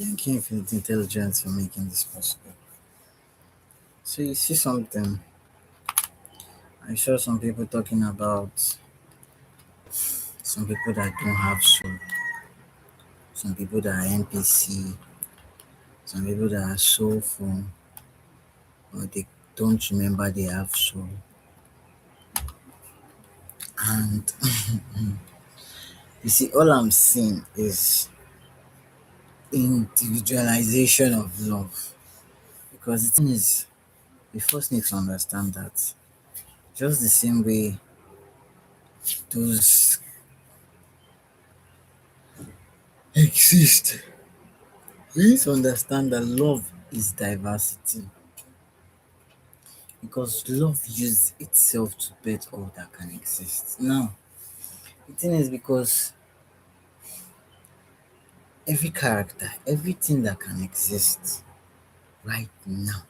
Thank you, Infinite Intelligence, for making this possible. So, you see something, I saw some people talking about some people that don't have soul, some people that are NPC, some people that are soulful, but they don't remember they have soul. And you see, all I'm seeing is individualization of love. Because the thing is, we first need to understand that just the same way those exist, we need to understand that love is diversity. Because love uses itself to bet all that can exist. Now, the thing is because every character, everything that can exist right now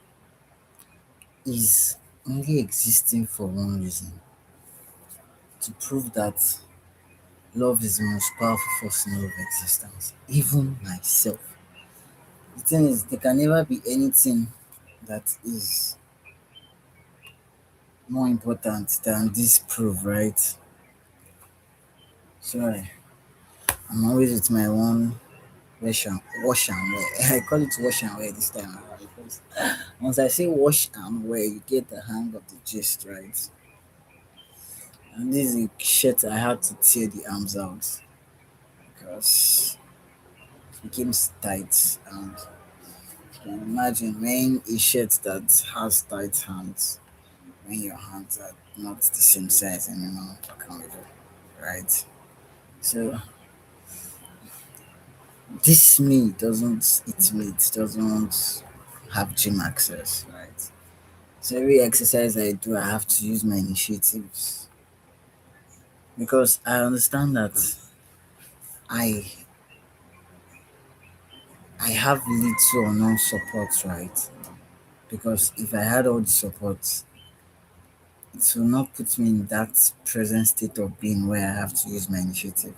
is only existing for one reason, to prove that love is the most powerful force in all of existence, even myself. The thing is, there can never be anything that is more important than this proof, right? Sorry, I'm always with my one wash and wear. I call it wash and wear this time around because once I say wash and wear, you get the hang of the gist, right? And this is a shirt I had to tear the arms out because it became tight. And you can imagine wearing a shirt that has tight hands when your hands are not the same size anymore. What can we do, right? So this me doesn't eat meat, doesn't have gym access, right? So every exercise I do, I have to use my initiatives because I understand that I I have little or no support, right? Because if I had all the support, it will not put me in that present state of being where I have to use my initiative.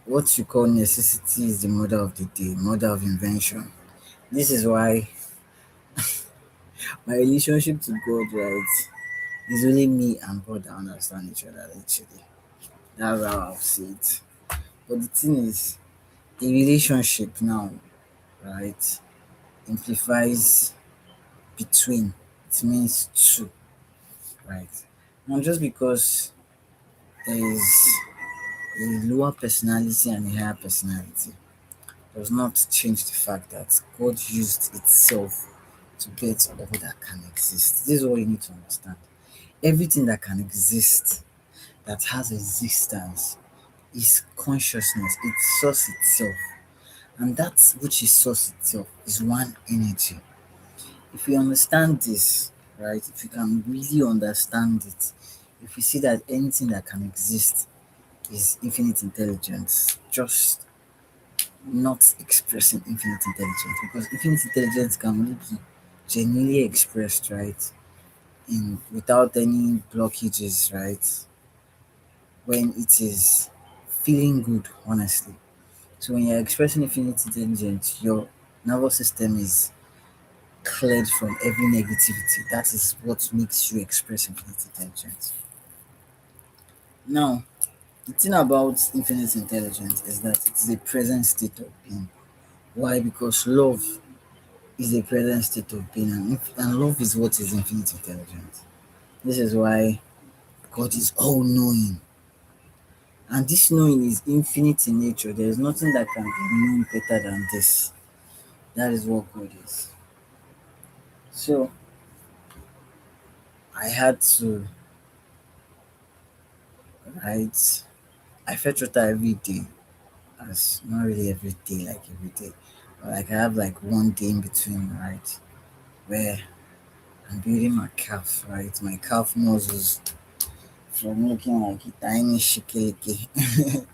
What you call necessity is the mother of the day, mother of invention. This is why my relationship to God, right, is only me and God that understand each other, literally. That's how I'll see it. But the thing is, a relationship now, right, implies between. It means two, right? Now, just because there is a lower personality and a higher personality does not change the fact that God used itself to get all that can exist. This is what you need to understand. Everything that can exist, that has existence, is consciousness, it's source itself. And that which is source itself is one energy. If you understand this, right, if you can really understand it, if you see that anything that can exist is infinite intelligence, just not expressing infinite intelligence, because infinite intelligence can only be genuinely expressed, right, in without any blockages, right, when it is feeling good, honestly. So when you're expressing infinite intelligence, your nervous system is cleared from every negativity. That is what makes you express infinite intelligence. Now, the thing about infinite intelligence is that it is a present state of being. Why? Because love is a present state of being, and love is what is infinite intelligence. This is why God is all knowing, and this knowing is infinite in nature. There is nothing that can be known better than this. That is what God is. So I had to write. I fetch water every day, as not really every day, like every day, but like I have like one day in between, right, where I'm building my calf, right, my calf muscles from looking like a tiny shikeleke.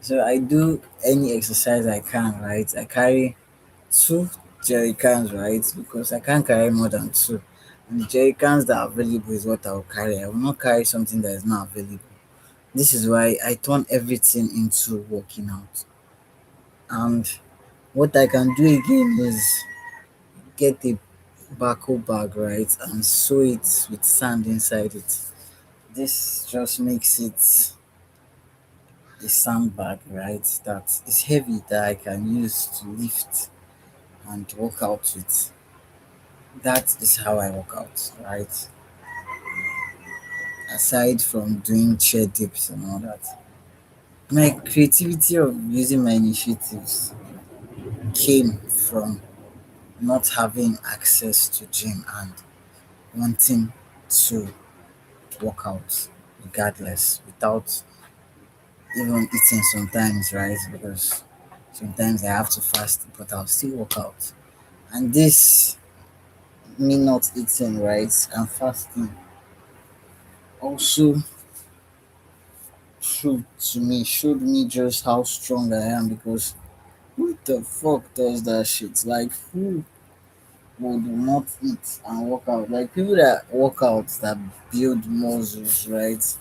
So I do any exercise I can, right? I carry two jerry cans, right, because I can't carry more than two. And the jerry cans that are available is what I'll carry. I will not carry something that is not available. This is why I turn everything into working out. And what I can do again is get a bako bag, right, and sew it with sand inside it. This just makes it a sandbag, right, that is heavy that I can use to lift and work out with. That is how I work out, right? Aside from doing chair dips and all that. My creativity of using my initiatives came from not having access to gym and wanting to work out regardless without even eating sometimes, right? Because sometimes I have to fast, but I'll still work out. And this me not eating, right, and fasting also showed me just how strong I am because who the fuck does that shit? Like who would not eat and work out? Like people that work out that build muscles, right?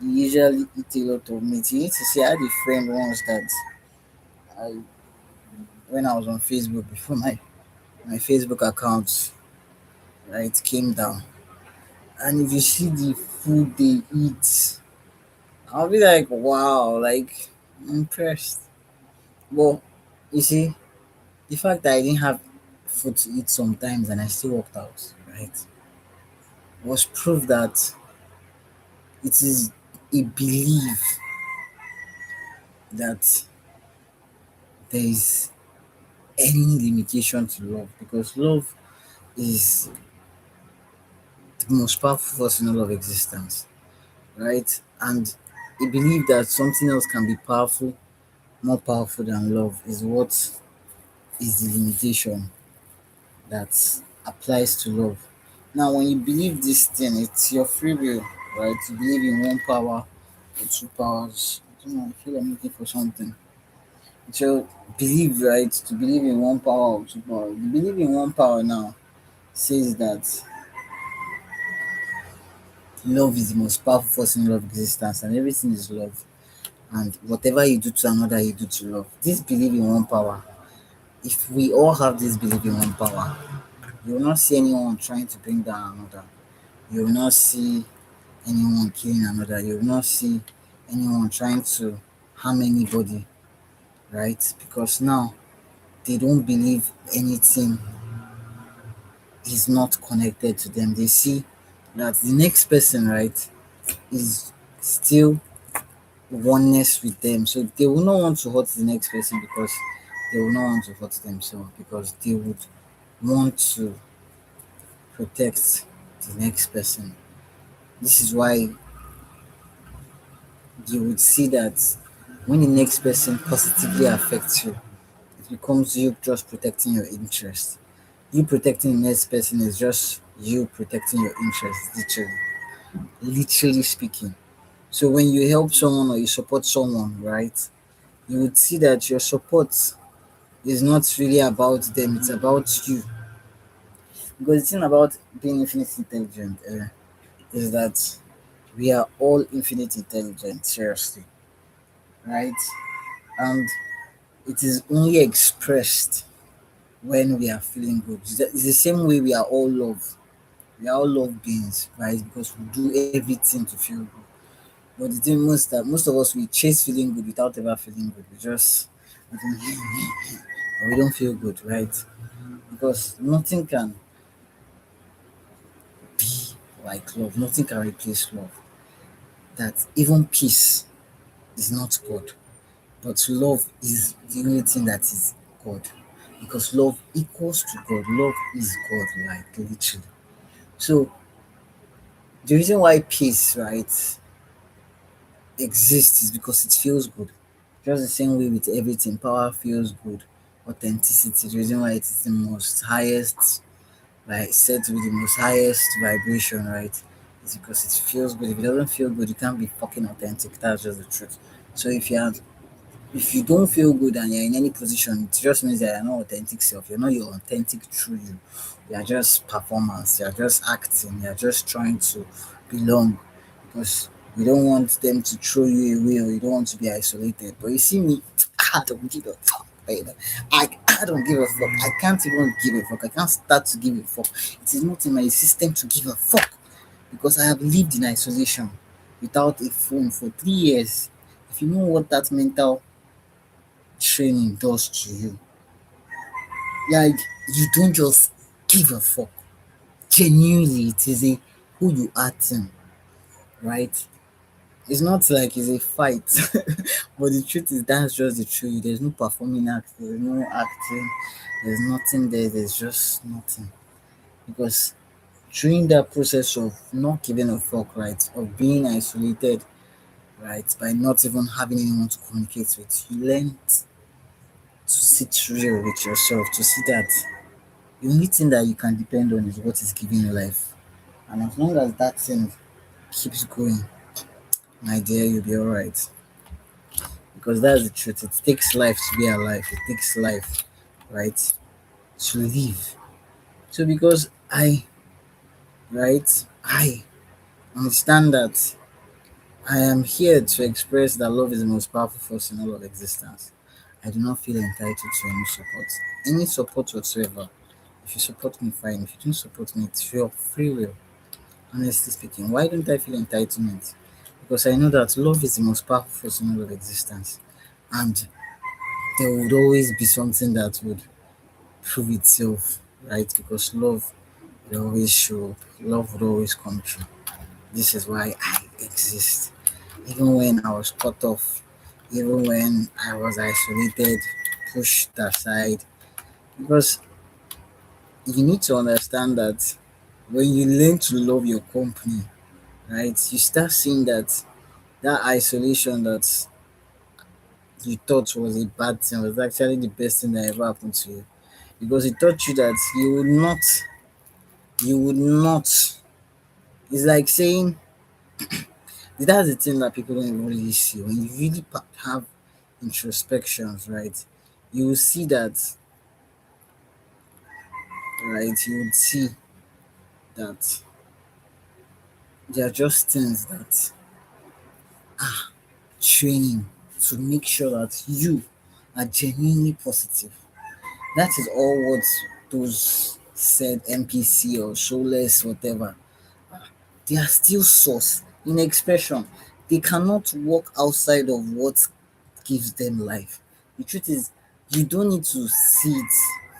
Usually eat a lot of meat. You need to see I had a friend once that I when I was on Facebook before my Facebook account right came down. And if you see the food they eat, I'll be like, wow, like I'm impressed. Well, you see, the fact that I didn't have food to eat sometimes and I still worked out, right, was proof that it is a belief that there is any limitation to love because love is the most powerful force in all of existence, right? And a belief that something else can be powerful, more powerful than love, is what is the limitation that applies to love. Now, when you believe this thing, it's your free will, right? To believe in one power or two powers. I don't know, I feel I'm looking for something. It's your belief, right? To believe in one power or two powers. You believe in one power now says that love is the most powerful force in all of existence and everything is love. And whatever you do to another, you do to love. This belief in one power, if we all have this belief in one power, you will not see anyone trying to bring down another. You will not see anyone killing another. You will not see anyone trying to harm anybody, right? Because now they don't believe anything is not connected to them. They see that the next person, right, is still oneness with them. So they will not want to hurt the next person because they will not want to hurt themselves because they would want to protect the next person. This is why you would see that when the next person positively affects you, it becomes you just protecting your interest. You protecting the next person is just you protecting your interest, literally speaking. So when you help someone or you support someone, right, you would see that your support is not really about them, it's about you. Because the thing about being infinite intelligent is that we are all infinite intelligent, seriously, right? And it is only expressed when we are feeling good. It's the same way we are all love. We are all love beings, right? Because we do everything to feel good. But the thing most that most of us we chase feeling good without ever feeling good. We don't, we don't feel good, right? Because nothing can be like love. Nothing can replace love. That even peace is not God, but love is the only thing that is God. Because love equals to God. Love is God, like literally. So the reason why peace, right, exists is because it feels good. Just the same way with everything, power feels good. Authenticity, the reason why it is the most highest, like said to be the most highest vibration, right? Is because it feels good. If it doesn't feel good, you can't be fucking authentic. That's just the truth. So if you don't feel good and you're in any position, it just means that you're not authentic self. You're not your authentic true you. You're just performance. You're just acting. You're just trying to belong because you don't want them to throw you away or you don't want to be isolated. But you see me, I don't give a fuck, baby. I don't give a fuck. I can't even give a fuck. I can't start to give a fuck. It is not in my system to give a fuck because I have lived in isolation without a phone for 3 years. If you know what that mental training does to you, like you don't just give a fuck. Genuinely, it is a who you are thing, right? It's not like it's a fight, but the truth is that's just the truth. There's no performing act, there's no acting, there's nothing there, there's just nothing. Because during that process of not giving a fuck, right, of being isolated, right, by not even having anyone to communicate with, you learn to sit real with yourself, to see that the only thing that you can depend on is what is giving you life. And as long as that thing keeps going, my dear, you'll be alright. Because that's the truth. It takes life to be alive. It takes life, right, to live. So because I understand that I am here to express that love is the most powerful force in all of existence. I do not feel entitled to any support. Any support whatsoever. If you support me, fine. If you don't support me, it's your free will. Honestly speaking, why don't I feel entitlement? Because I know that love is the most powerful force in all of existence. And there would always be something that would prove itself, right? Because love will always show up, love would always come true. This is why I exist. Even when I was cut off, even when I was isolated, pushed aside. Because you need to understand that when you learn to love your company, right, you start seeing that that isolation that you thought was a bad thing was actually the best thing that ever happened to you. Because it taught you that you would not. It's like saying that's the thing that people don't even really see. When you really have introspections, right, you will see that, right, you would see that there are just things that training to make sure that you are genuinely positive. That is all what those said NPC or soulless, whatever, they are still source in expression. They cannot walk outside of what gives them life. The truth is, you don't need to see it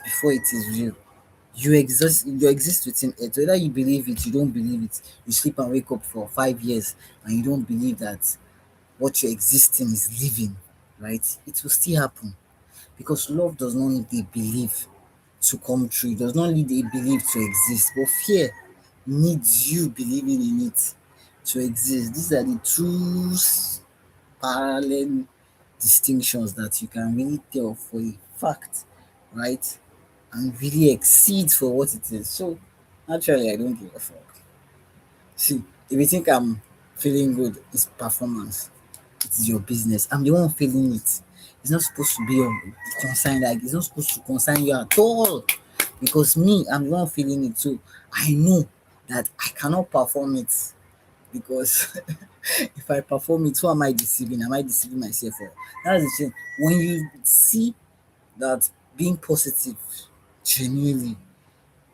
before it is real. You exist within it. Whether you believe it, you don't believe it. You sleep and wake up for 5 years and you don't believe that what you're existing is living, right? It will still happen because love does not need a belief to come true. It does not need a belief to exist. But fear needs you believing in it to exist. These are the two parallel distinctions that you can really tell for a fact, right? And really exceed for what it is. So actually I don't give a fuck. See, if you think I'm feeling good, it's performance. It is your business. I'm the one feeling it. It's not supposed to be your concern. Like it's not supposed to concern you at all. Because me, I'm the one feeling it too. I know that I cannot perform it because if I perform it, who am I deceiving? Am I deceiving myself? Or that's the thing. When you see that being positive genuinely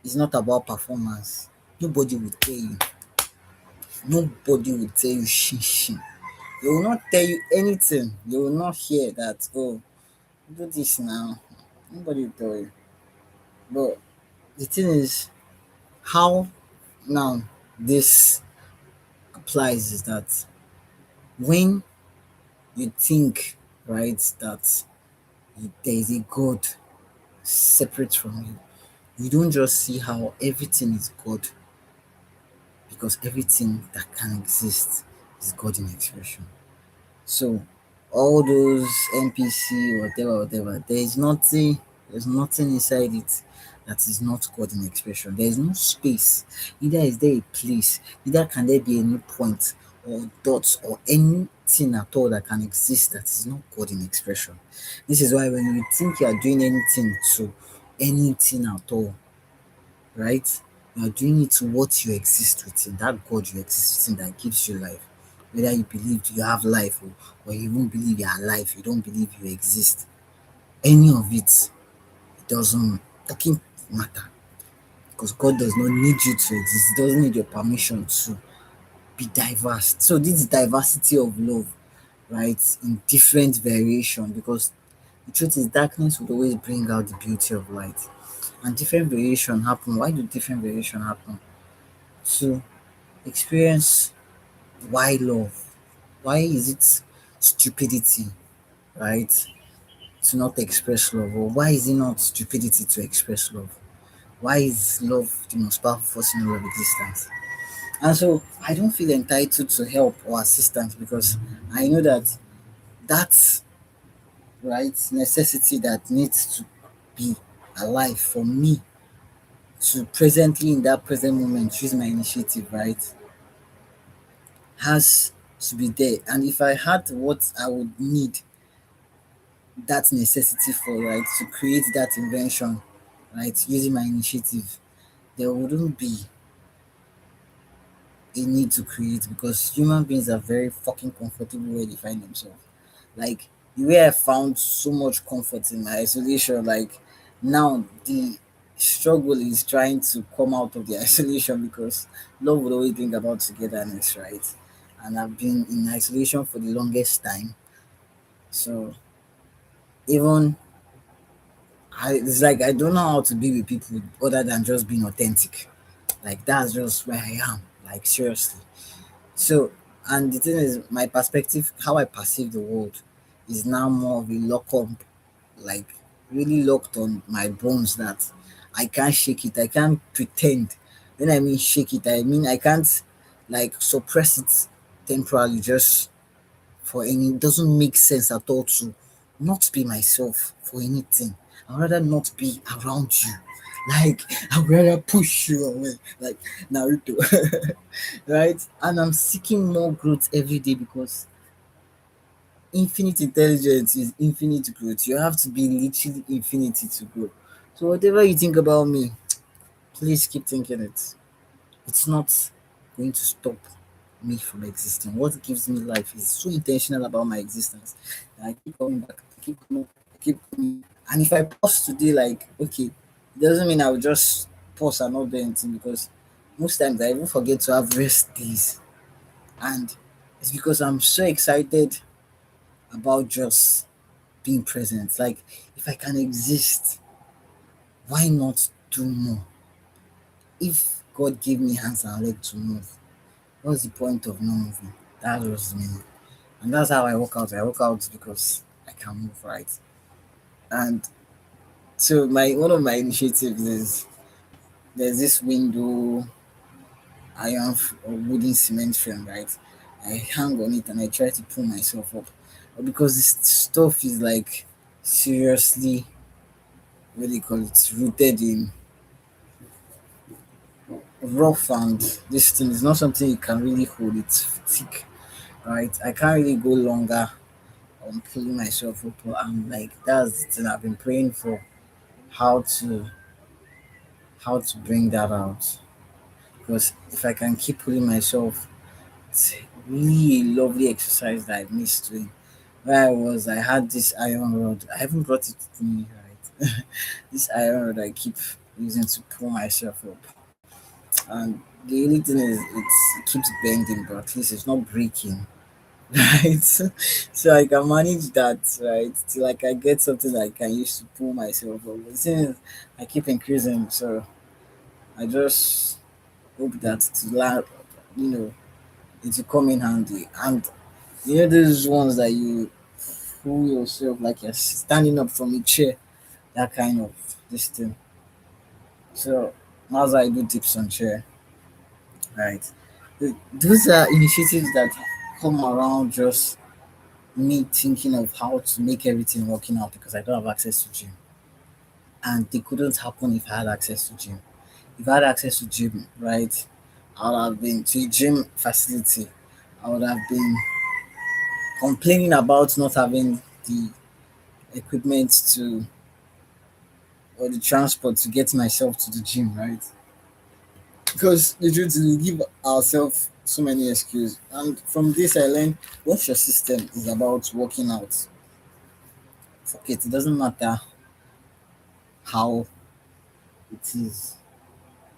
is not about performance, nobody will tell you. Nobody will tell you shin shin. They will not tell you anything. You will not hear that, oh, do this now. Nobody will tell you. But the thing is, how now this applies is that when you think, right, that there is a God separate from you, you don't just see how everything is God because everything that can exist is God in expression. So all those NPC, whatever, there's nothing inside it that is not God in expression. There is no space. Neither is there a place, neither can there be any point or dots or anything at all that can exist that is not God in expression. This is why when you think you are doing anything to anything at all, right? You are doing it to what you exist within, that God you exist within that gives you life. Whether you believe you have life or you don't believe you are alive, you don't believe you exist. any of it doesn't matter, because God does not need you to exist. He doesn't need your permission to be diverse. So this diversity of love, right, in different variation, because the truth is darkness would always bring out the beauty of light. And different variation happen. Why do different variation happen? To experience why love. Why is it stupidity, right, to not express love? Or why is it not stupidity to express love? Why is love the most powerful force in all of existence? And so I don't feel entitled to help or assistance, because I know that that's right necessity that needs to be alive for me to presently in that present moment choose my initiative, right, has to be there. And if I had what I would need that necessity for, right, to create that invention, right, using my initiative, there wouldn't be a need to create, because human beings are very fucking comfortable where they find themselves. Like the way I found so much comfort in my isolation, like now the struggle is trying to come out of the isolation, because love would always bring about togetherness, right? And I've been in isolation for the longest time. So even it's like I don't know how to be with people other than just being authentic. Like that's just where I am. Like seriously. So, and the thing is, my perspective, how I perceive the world, is now more of a lock up, like really locked on my bones, that I can't shake it. I can't pretend. When I mean shake it, I mean I can't like suppress it temporarily just for any. It doesn't make sense at all to not be myself for anything. I'd rather not be around you. Like I'd rather push you away, like Naruto, right? And I'm seeking more growth every day, because infinite intelligence is infinite growth. You have to be literally infinity to grow. So whatever you think about me, please keep thinking it. It's not going to stop me from existing. What gives me life is so intentional about my existence. And I keep coming back, I keep coming, I keep coming. And if I pause today, like, okay, it doesn't mean I'll just pause and not do anything, because most times I even forget to have rest days. And it's because I'm so excited about just being present. Like, if I can exist, why not do more? If God gave me hands and legs to move, what's the point of not moving? That was me. And that's how I work out. I work out because I can move, right. And so my one of my initiatives is there's this window or wooden cement frame, right. I hang on it and I try to pull myself up. But because this stuff is like seriously, what do you call it, rooted in rough, and this thing is not something you can really hold. It's thick, right. I can't really go longer on pulling myself up. But I'm like, that's the thing I've been praying for, how to bring that out. Because if I can keep pulling myself, it's really a lovely exercise that I missed doing. Where I had this iron rod. I haven't brought it with me, right? This iron rod I keep using to pull myself up. And the only thing is it keeps bending, but at least it's not breaking. Right? So I can manage that, right? Till like I get something that I can use to pull myself up. But since I keep increasing, so I just hope that to land, you know, it will come in handy. And you know those ones that you pull yourself like you're standing up from a chair, that kind of this thing. So as I do dips on chair, right? Those are initiatives that come around just me thinking of how to make everything working out, because I don't have access to gym. And they couldn't happen if I had access to gym. If I had access to gym, right, I would have been to a gym facility. I would have been complaining about not having the equipment to, or the transport to get myself to the gym, right? Because the truth is we give ourselves so many excuses. And from this I learned what your system is about working out Fuck it, it doesn't matter how it is.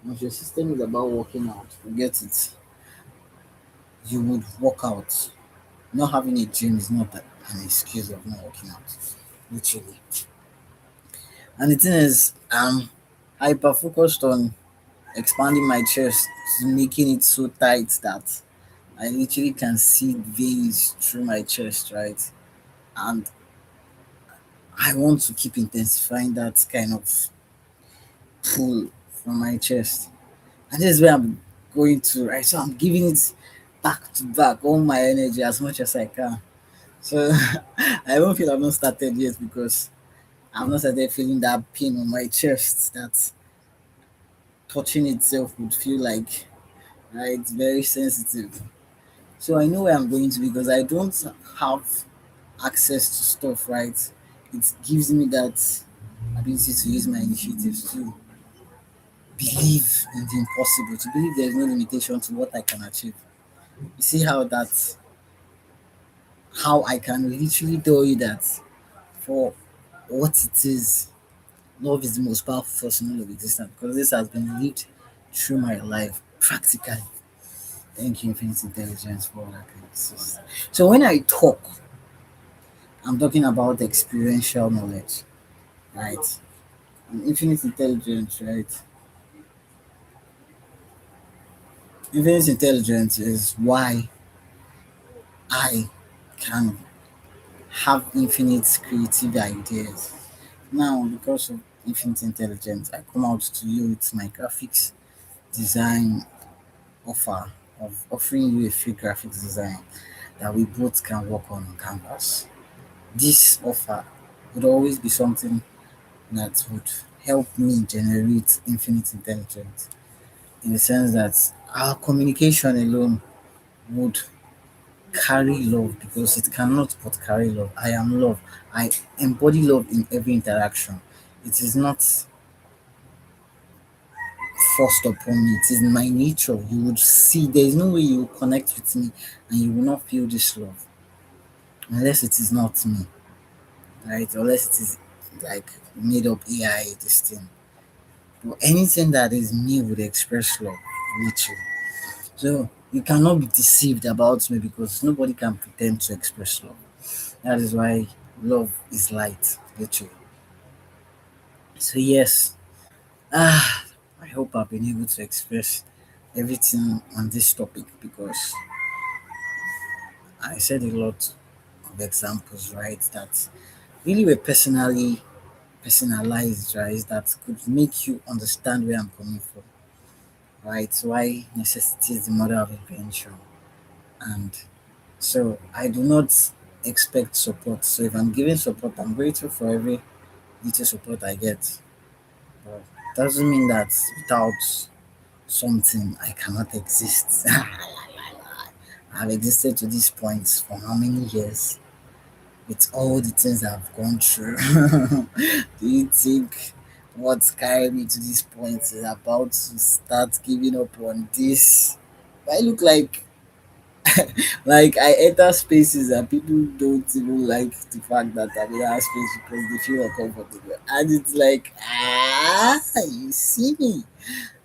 If your system is about working out, forget it. You would work out. Not having a gym is not an excuse of not working out. Literally. And the thing is, hyper focused on expanding my chest to making it so tight that I literally can see veins through my chest, right? And I want to keep intensifying that kind of pull from my chest. And this is where I'm going to, right? So I'm giving it back to back, all my energy as much as I can. So I don't feel I've not started yet because I've not started feeling that pain on my chest that touching itself would feel like, right? It's very sensitive. So I know where I'm going to because I don't have access to stuff, right? It gives me that ability to use my initiatives to believe in the impossible, to believe there's no limitation to what I can achieve. You see how I can literally tell you that for what it is, love is the most powerful force in all of existence because this has been lived through my life practically. Thank you, Infinite Intelligence, for all that can exist. So when I talk, I'm talking about experiential knowledge, right? And infinite intelligence, right? Infinite intelligence is why I can have infinite creative ideas. Now, because of infinite intelligence, I come out to you with my graphics design offer of offering you a free graphics design that we both can work on canvas. This offer would always be something that would help me generate infinite intelligence in the sense that our communication alone would carry love because it cannot but carry love. I am love. I embody love in every interaction. It is not forced upon me. It is my nature. You would see there is no way you will connect with me and you will not feel this love unless it is not me, right? Unless it is like made up AI this thing. But anything that is me would express love, literally. So you cannot be deceived about me because nobody can pretend to express love. That is why love is light, literally. So yes, I hope I've been able to express everything on this topic because I said a lot of examples, right? That really were personally personalized, right? That could make you understand where I'm coming from, right? Why necessity is the mother of invention, and so I do not expect support. So if I'm giving support, I'm grateful for every little support I get. But doesn't mean that without something I cannot exist. I've existed to this point for how many years with all the things I've gone through. Do you think what's carried me to this point is about to start giving up on this? I look like I enter spaces and people don't even like the fact that I'm in that space because they feel uncomfortable. And it's like, you see me.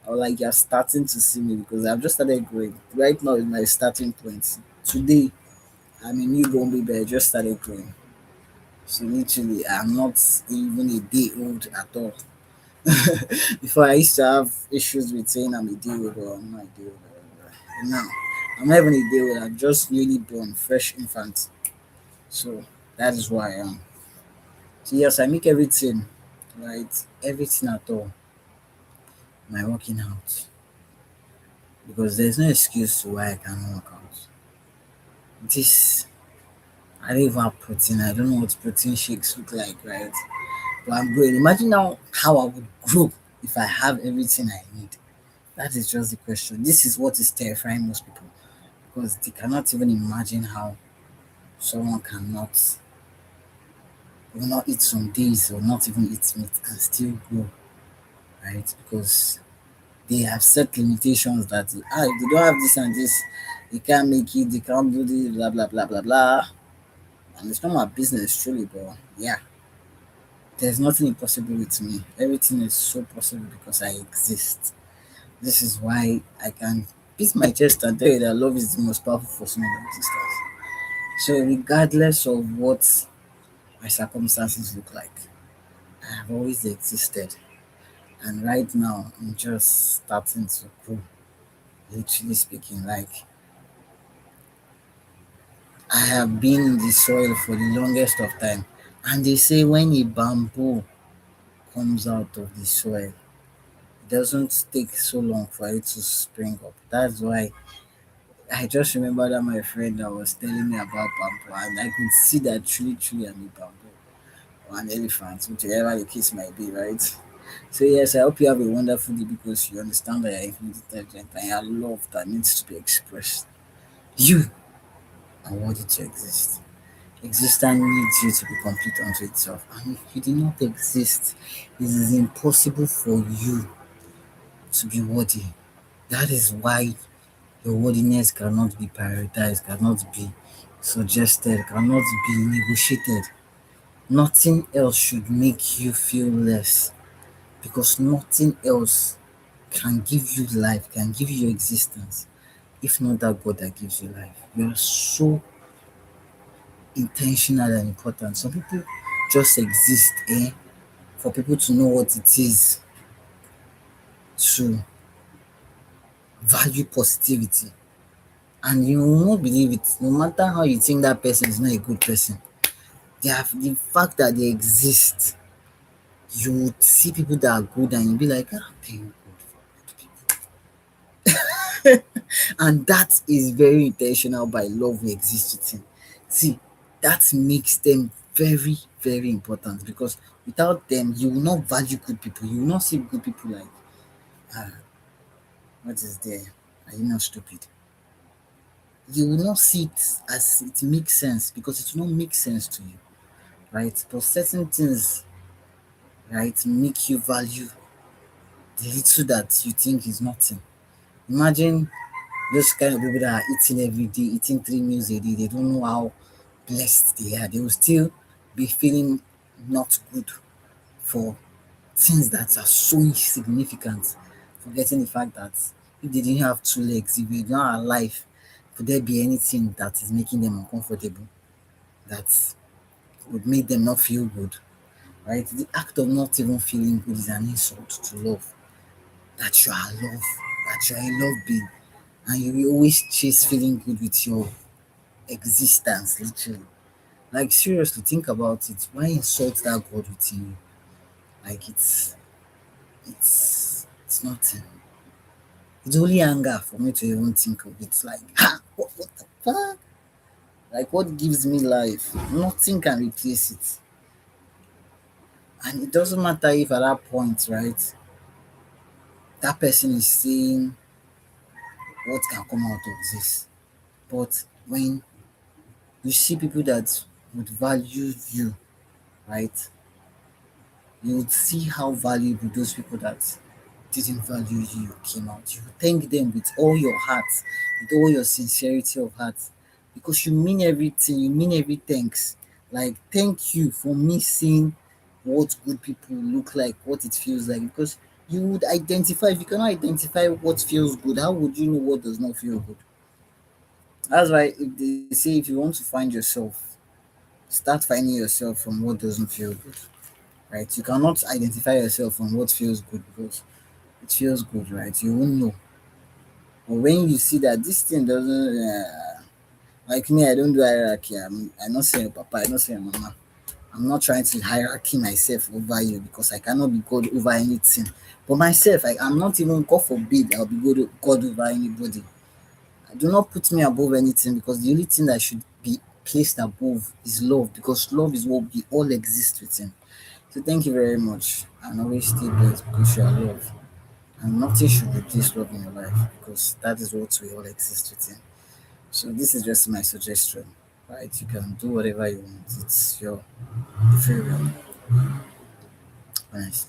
Or like you're starting to see me because I've just started growing. Right now is my starting point. Today, I'm a newborn baby. I just started growing. So literally, I'm not even a day old at all. Before I used to have issues with saying I'm a day old or I'm not a day old. But now, I'm not even a day old. I'm just newly born, fresh infant. So that is why I am. So yes, I make everything, right? Everything at all. My working out. Because there's no excuse to why I can't work out. This I don't even have protein. I don't know what protein shakes look like, right? But I'm growing. Imagine now how I would grow if I have everything I need. That is just the question. This is what is terrifying most people because they cannot even imagine how someone will not eat some days or not even eat meat and still grow, right? Because they have set limitations that if they don't have this and this, they can't make it, they can't do this, blah blah blah blah blah. And it's not my business truly, but yeah. There's nothing impossible with me. Everything is so possible because I exist. This is why I can beat my chest and tell you that love is the most powerful force in existence. So, regardless of what my circumstances look like, I have always existed. And right now, I'm just starting to grow, literally speaking. Like, I have been in the soil for the longest of time. And they say when a bamboo comes out of the soil, it doesn't take so long for it to spring up. That's why I just remember that my friend that was telling me about bamboo, and I could see that truly, truly I'm a bamboo or an elephant, whichever the case might be, right? So yes, I hope you have a wonderful day because you understand that you're infinitely intelligent and your love that needs to be expressed. You are worthy to exist. Existence needs you to be complete unto itself. And if you do not exist, it is impossible for you to be worthy. That is why your worthiness cannot be prioritized, cannot be suggested, cannot be negotiated. Nothing else should make you feel less because nothing else can give you life, can give you existence, if not that God that gives you life. You are so intentional and important. Some people just exist for people to know what it is to value positivity. And you will not believe it, no matter how you think that person is not a good person. The fact that they exist, you would see people that are good and you'll be like, ah, thank God for good people. And that is very intentional by love we exist within. See, that makes them very, very important because without them, you will not value good people. You will not see good people like, ah, what is there? Are you not stupid? You will not see it as it makes sense because it will not make sense to you, right? But certain things, right, make you value the little that you think is nothing. Imagine those kind of people that are eating every day, eating 3 meals a day. They don't know how blessed they are. They will still be feeling not good for things that are so insignificant, forgetting the fact that if they didn't have 2 legs, if they don't are alive, could there be anything that is making them uncomfortable that would make them not feel good? Right? The act of not even feeling good is an insult to love. That you are love, that you are a love being, and you will always chase feeling good with your existence, literally. Like seriously, think about it. Why insult that God within you? Like it's nothing. It's only anger for me to even think of it. Like, ha, what the fuck? Like, what gives me life? Nothing can replace it. And it doesn't matter if at that point, right, that person is saying what can come out of this. But when you see people that would value you, right, you would see how valuable those people that didn't value you came out. You thank them with all your heart, with all your sincerity of heart, because you mean everything. You mean every thanks. Like thank you for me seeing what good people look like, what it feels like. Because you would identify. If you cannot identify what feels good, how would you know what does not feel good? That's why if they say if you want to find yourself, start finding yourself from what doesn't feel good. Right? You cannot identify yourself from what feels good because it feels good, right? You won't know. But when you see that this thing doesn't, like me, I don't do hierarchy. I'm not saying papa, I'm not saying mama. I'm not trying to hierarchy myself over you because I cannot be God over anything. But myself, I'm not even, God forbid, I'll be God over anybody. Do not put me above anything because the only thing that should be placed above is love because love is what we all exist within. So thank you very much and always stay blessed because you are loved. And nothing should replace love in your life because that is what we all exist within. So this is just my suggestion, right? You can do whatever you want. It's your free will. Nice.